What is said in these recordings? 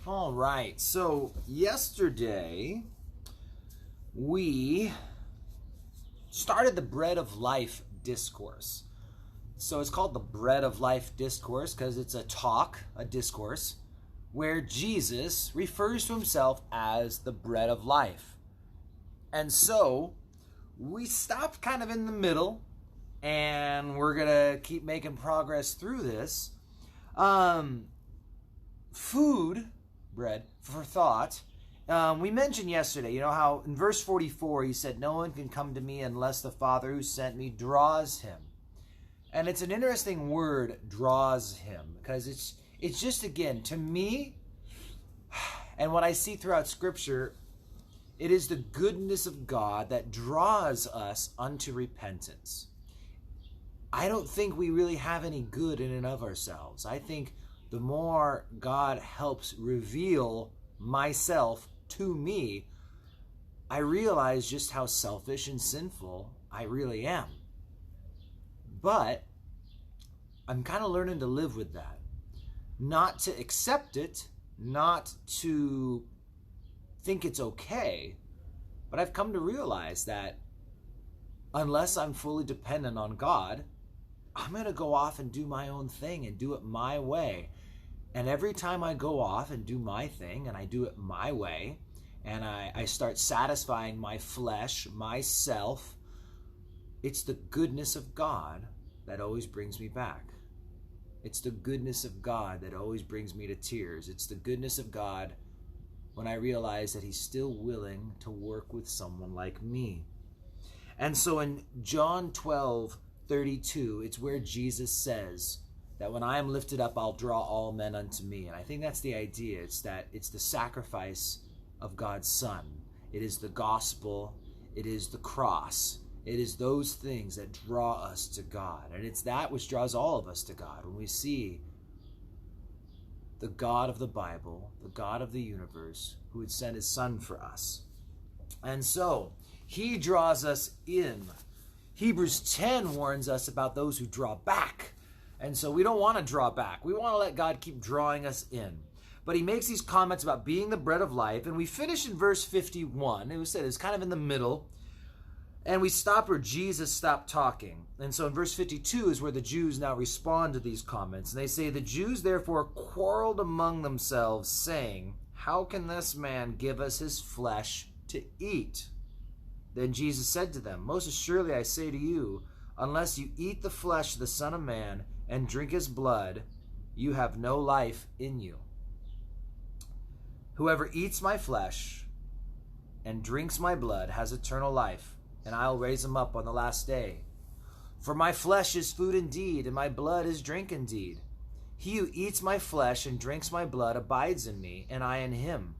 All right, so yesterday we started the Bread of Life discourse. So it's called the Bread of Life discourse because it's a discourse, where Jesus refers to himself as the bread of life. And so we stopped kind of in the middle, and we're going to keep making progress through this. Food, bread, for thought. We mentioned yesterday, how in verse 44 he said, "No one can come to me unless the Father who sent me draws him." And it's an interesting word, draws him, because it's just, again, to me, and what I see throughout Scripture, it is the goodness of God that draws us unto repentance. I don't think we really have any good in and of ourselves. I think the more God helps reveal myself to me, I realize just how selfish and sinful I really am. But I'm kind of learning to live with that. Not to accept it, not to think it's okay, but I've come to realize that unless I'm fully dependent on God, I'm going to go off and do my own thing and do it my way. And every time I go off and do my thing and I do it my way, and I start satisfying my flesh, myself, it's the goodness of God that always brings me back. It's the goodness of God that always brings me to tears. It's the goodness of God when I realize that he's still willing to work with someone like me. And so in John 12:32, it's where Jesus says that when I am lifted up, I'll draw all men unto me. And I think that's the idea. It's the sacrifice of God's Son. It is the gospel. It is the cross. It is those things that draw us to God. And it's that which draws all of us to God. When we see the God of the Bible, the God of the universe, who would send his Son for us. And so he draws us in. Hebrews 10 warns us about those who draw back. And so we don't want to draw back. We want to let God keep drawing us in. But he makes these comments about being the bread of life. And we finish in verse 51. It was said it's kind of in the middle. And we stop where Jesus stopped talking. And so in verse 52 is where the Jews now respond to these comments. And they say, "The Jews therefore quarreled among themselves, saying, 'How can this man give us his flesh to eat?' Then Jesus said to them, 'Most assuredly I say to you, unless you eat the flesh of the Son of Man and drink his blood, you have no life in you. Whoever eats my flesh and drinks my blood has eternal life, and I'll raise him up on the last day. For my flesh is food indeed, and my blood is drink indeed. He who eats my flesh and drinks my blood abides in me, and I in him.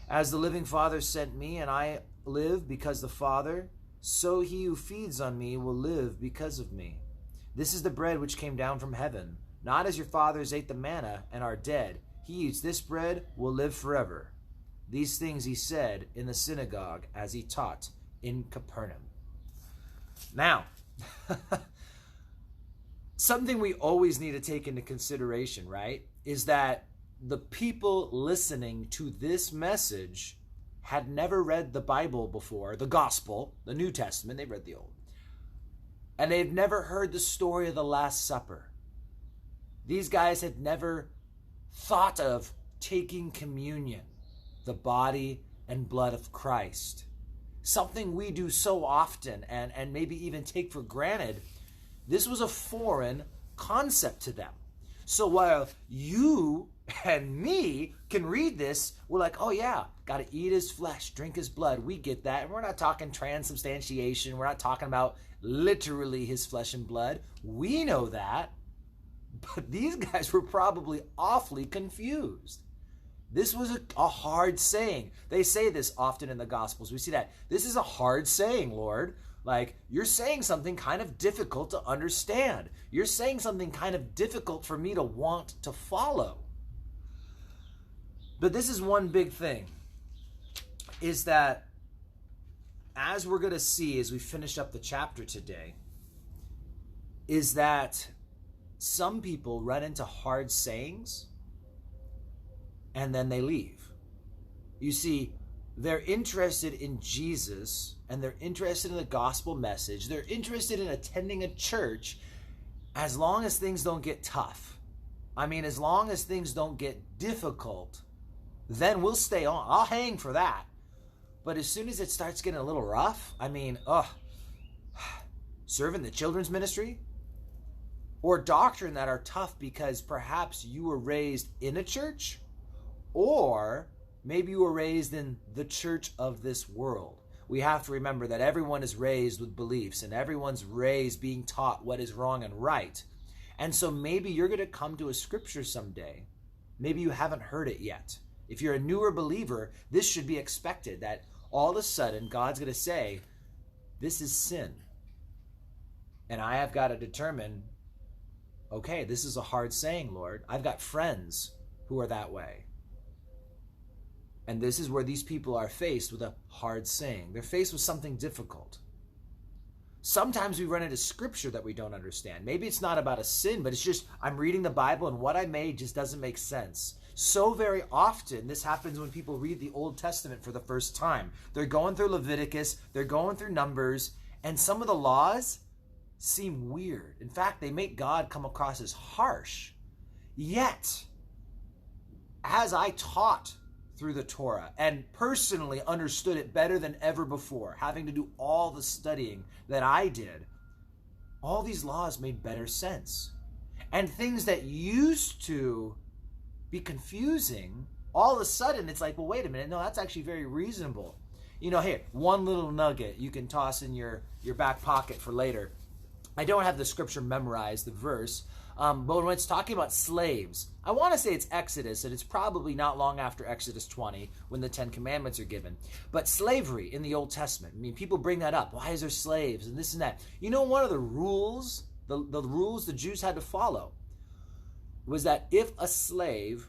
As the living Father sent me, and I live because the Father, so he who feeds on me will live because of me. This is the bread which came down from heaven, not as your fathers ate the manna and are dead. He who eats this bread will live forever.' These things he said in the synagogue as he taught in Capernaum." Now, something we always need to take into consideration, right, is that the people listening to this message had never read the Bible before, the Gospel, the New Testament. They've read the Old. And they've never heard the story of the Last Supper. These guys had never thought of taking communion, the body and blood of Christ. Something we do so often and maybe even take for granted. This was a foreign concept to them. So while you and me can read this, we're like, oh yeah, got to eat his flesh, drink his blood. We get that. And we're not talking transubstantiation. We're not talking about literally his flesh and blood. We know that. But these guys were probably awfully confused. This was a hard saying. They say this often in the Gospels. We see that. This is a hard saying, Lord. Like, you're saying something kind of difficult to understand. You're saying something kind of difficult for me to want to follow. But this is one big thing, is that as we're going to see as we finish up the chapter today, is that some people run into hard sayings and then they leave. You see, they're interested in Jesus, and they're interested in the gospel message. They're interested in attending a church as long as things don't get tough. I mean, as long as things don't get difficult, then we'll stay on. I'll hang for that. But as soon as it starts getting a little rough, I mean, serving the children's ministry or doctrine that are tough because perhaps you were raised in a church, or maybe you were raised in the church of this world. We have to remember that everyone is raised with beliefs, and everyone's raised being taught what is wrong and right. And so maybe you're going to come to a scripture someday. Maybe you haven't heard it yet. If you're a newer believer, this should be expected, that all of a sudden God's going to say, this is sin. And I have got to determine, okay, this is a hard saying, Lord. I've got friends who are that way. And this is where these people are faced with a hard saying. They're faced with something difficult. Sometimes we run into scripture that we don't understand. Maybe it's not about a sin, but it's just I'm reading the Bible and what I made just doesn't make sense. So very often this happens when people read the Old Testament for the first time. They're going through Leviticus, they're going through Numbers, and some of the laws seem weird. In fact, they make God come across as harsh. Yet, as I taught through the Torah and personally understood it better than ever before, having to do all the studying that I did, all these laws made better sense. And things that used to be confusing, all of a sudden it's like, well, wait a minute, no, that's actually very reasonable. You know, here, one little nugget you can toss in your back pocket for later. I don't have the scripture memorized, the verse, but when it's talking about slaves, I want to say it's Exodus, and it's probably not long after Exodus 20 when the Ten Commandments are given. But slavery in the Old Testament, I mean, people bring that up. Why is there slaves and this and that? You know, one of the rules, the rules the Jews had to follow was that if a slave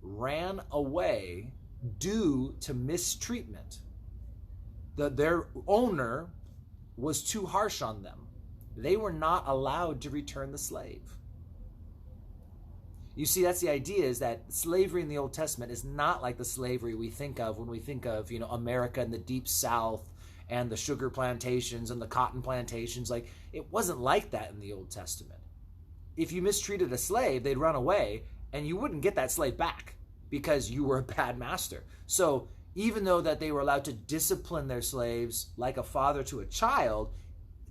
ran away due to mistreatment, their owner was too harsh on them, they were not allowed to return the slave. You see, that's the idea, is that slavery in the Old Testament is not like the slavery we think of when we think of, you know, America and the Deep South and the sugar plantations and the cotton plantations. Like, it wasn't like that in the Old Testament. If you mistreated a slave, they'd run away, and you wouldn't get that slave back because you were a bad master. So even though that they were allowed to discipline their slaves like a father to a child,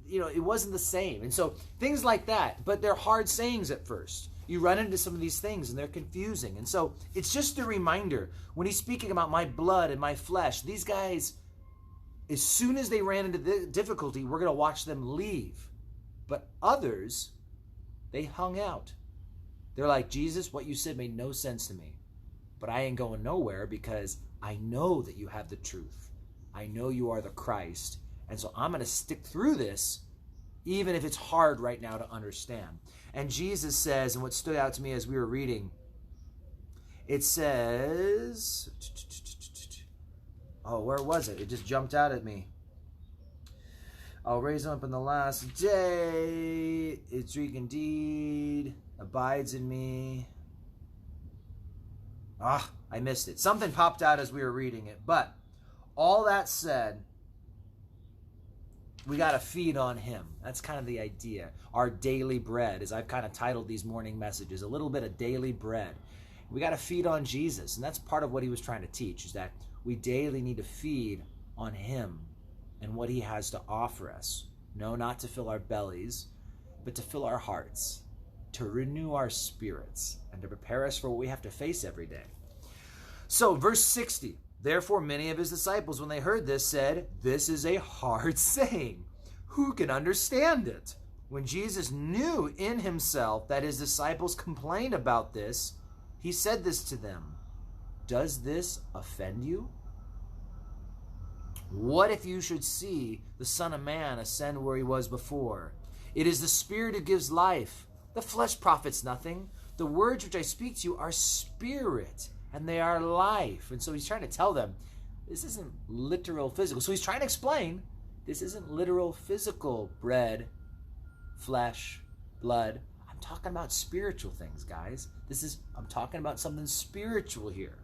you know, it wasn't the same. And so things like that, but they're hard sayings at first. You run into some of these things and they're confusing. And so it's just a reminder, when he's speaking about my blood and my flesh, these guys, as soon as they ran into the difficulty, we're going to watch them leave. But others, they hung out. They're like, Jesus, what you said made no sense to me, but I ain't going nowhere because I know that you have the truth. I know you are the Christ. And so I'm going to stick through this, even if it's hard right now to understand. And Jesus says, and what stood out to me as we were reading, it says, oh, where was it? It just jumped out at me. I'll raise him up in the last day. Its Greek indeed abides in me. I missed it. Something popped out as we were reading it. But all that said, we got to feed on him. That's kind of the idea. Our daily bread, as I've kind of titled these morning messages, a little bit of daily bread. We got to feed on Jesus. And that's part of what he was trying to teach, is that we daily need to feed on him and what he has to offer us. No, not to fill our bellies, but to fill our hearts, to renew our spirits, and to prepare us for what we have to face every day. So, verse 60. Therefore, many of his disciples, when they heard this, said, "This is a hard saying. Who can understand it?" When Jesus knew in himself that his disciples complained about this, he said this to them, "Does this offend you? What if you should see the Son of Man ascend where he was before? It is the Spirit who gives life. The flesh profits nothing. The words which I speak to you are spirit, and they are life." And so he's trying to tell them, this isn't literal physical. So he's trying to explain, this isn't literal physical bread, flesh, blood. I'm talking about spiritual things, guys. I'm talking about something spiritual here.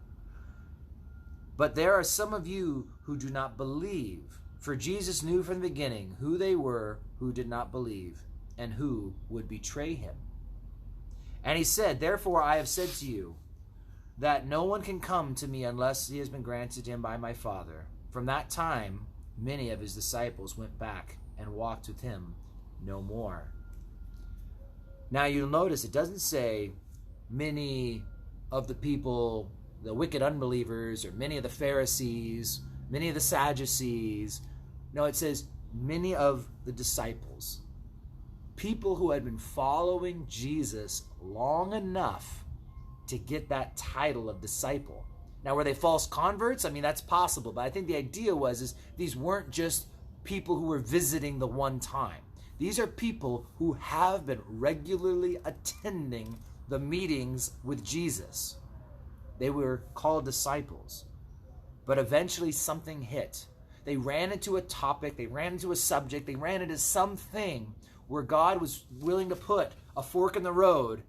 But there are some of you who do not believe. For Jesus knew from the beginning who they were who did not believe and who would betray him. And he said, therefore I have said to you that no one can come to me unless he has been granted him by my Father. From that time, many of his disciples went back and walked with him no more. Now you'll notice it doesn't say many of the people, the wicked unbelievers, or many of the Pharisees, many of the Sadducees. No, it says many of the disciples. People who had been following Jesus long enough to get that title of disciple. Now, were they false converts? I mean, that's possible, but I think the idea is these weren't just people who were visiting the one time. These are people who have been regularly attending the meetings with Jesus. They were called disciples. But eventually something hit. They ran into a topic, they ran into a subject, they ran into something where God was willing to put a fork in the road,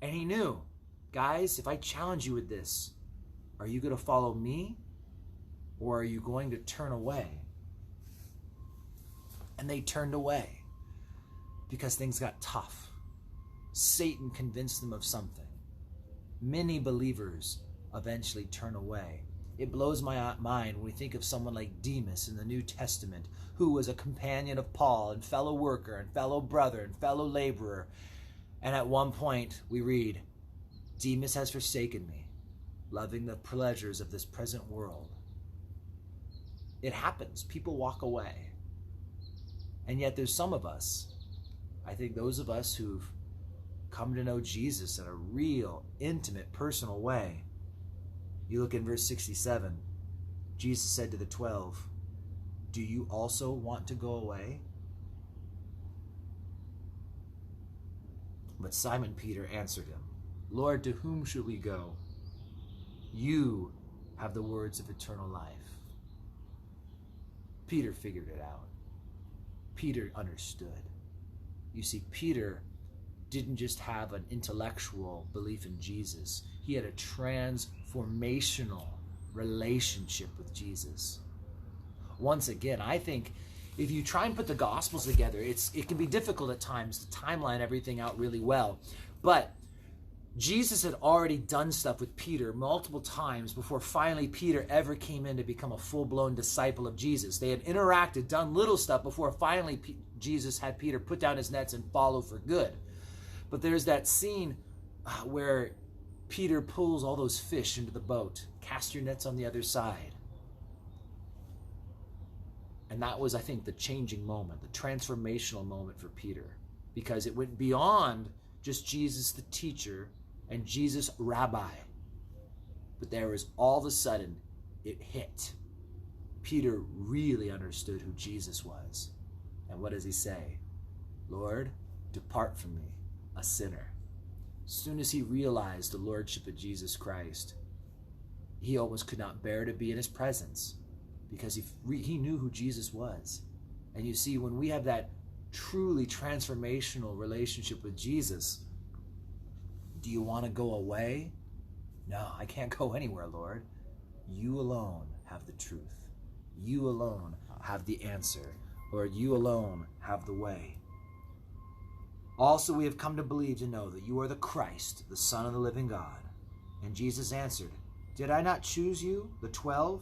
and he knew, guys, if I challenge you with this, are you going to follow me or are you going to turn away? And they turned away because things got tough. Satan convinced them of something. Many believers eventually turn away. It blows my mind when we think of someone like Demas in the New Testament, who was a companion of Paul and fellow worker and fellow brother and fellow laborer. And at one point we read, Demas has forsaken me, loving the pleasures of this present world. It happens. People walk away. And yet there's some of us, I think those of us who've come to know Jesus in a real, intimate, personal way. You look in verse 67. Jesus said to the 12, do you also want to go away? But Simon Peter answered him, Lord, to whom should we go? You have the words of eternal life. Peter figured it out. Peter understood. You see, Peter didn't just have an intellectual belief in Jesus. He had a transformational relationship with Jesus. Once again, I think if you try and put the Gospels together, it can be difficult at times to timeline everything out really well. But Jesus had already done stuff with Peter multiple times before finally Peter ever came in to become a full-blown disciple of Jesus. They had interacted, done little stuff before finally Jesus had Peter put down his nets and follow for good. But there's that scene where Peter pulls all those fish into the boat. Cast your nets on the other side. And that was, I think, the changing moment, the transformational moment for Peter. Because it went beyond just Jesus the teacher and Jesus rabbi. But there was all of a sudden, it hit. Peter really understood who Jesus was. And what does he say? Lord, depart from me, a sinner. As soon as he realized the lordship of Jesus Christ, he almost could not bear to be in his presence because he knew who Jesus was. And you see, when we have that truly transformational relationship with Jesus, do you want to go away? No, I can't go anywhere, Lord. You alone have the truth. You alone have the answer. Lord, you alone have the way. Also, we have come to believe to know that you are the Christ, the Son of the living God. And Jesus answered, did I not choose you, the 12,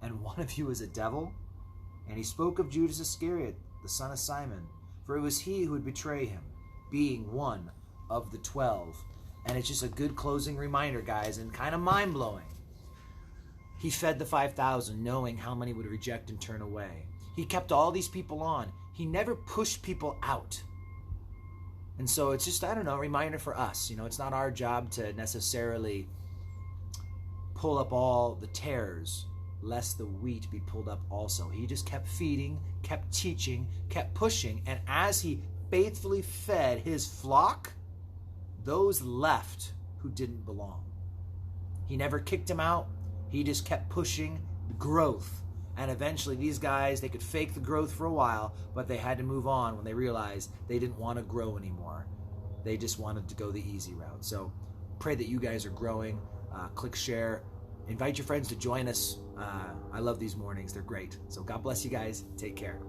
and one of you is a devil? And he spoke of Judas Iscariot, the son of Simon, for it was he who would betray him, being one of the 12. And it's just a good closing reminder, guys, and kind of mind-blowing. He fed the 5,000, knowing how many would reject and turn away. He kept all these people on. He never pushed people out. And so it's just, I don't know, a reminder for us. You know, it's not our job to necessarily pull up all the tares, lest the wheat be pulled up also. He just kept feeding, kept teaching, kept pushing. And as he faithfully fed his flock, those left who didn't belong. He never kicked them out. He just kept pushing growth. And eventually these guys, they could fake the growth for a while, but they had to move on when they realized they didn't want to grow anymore. They just wanted to go the easy route. So pray that you guys are growing. Click share. invite your friends to join us. I love these mornings. They're great. So God bless you guys. Take care.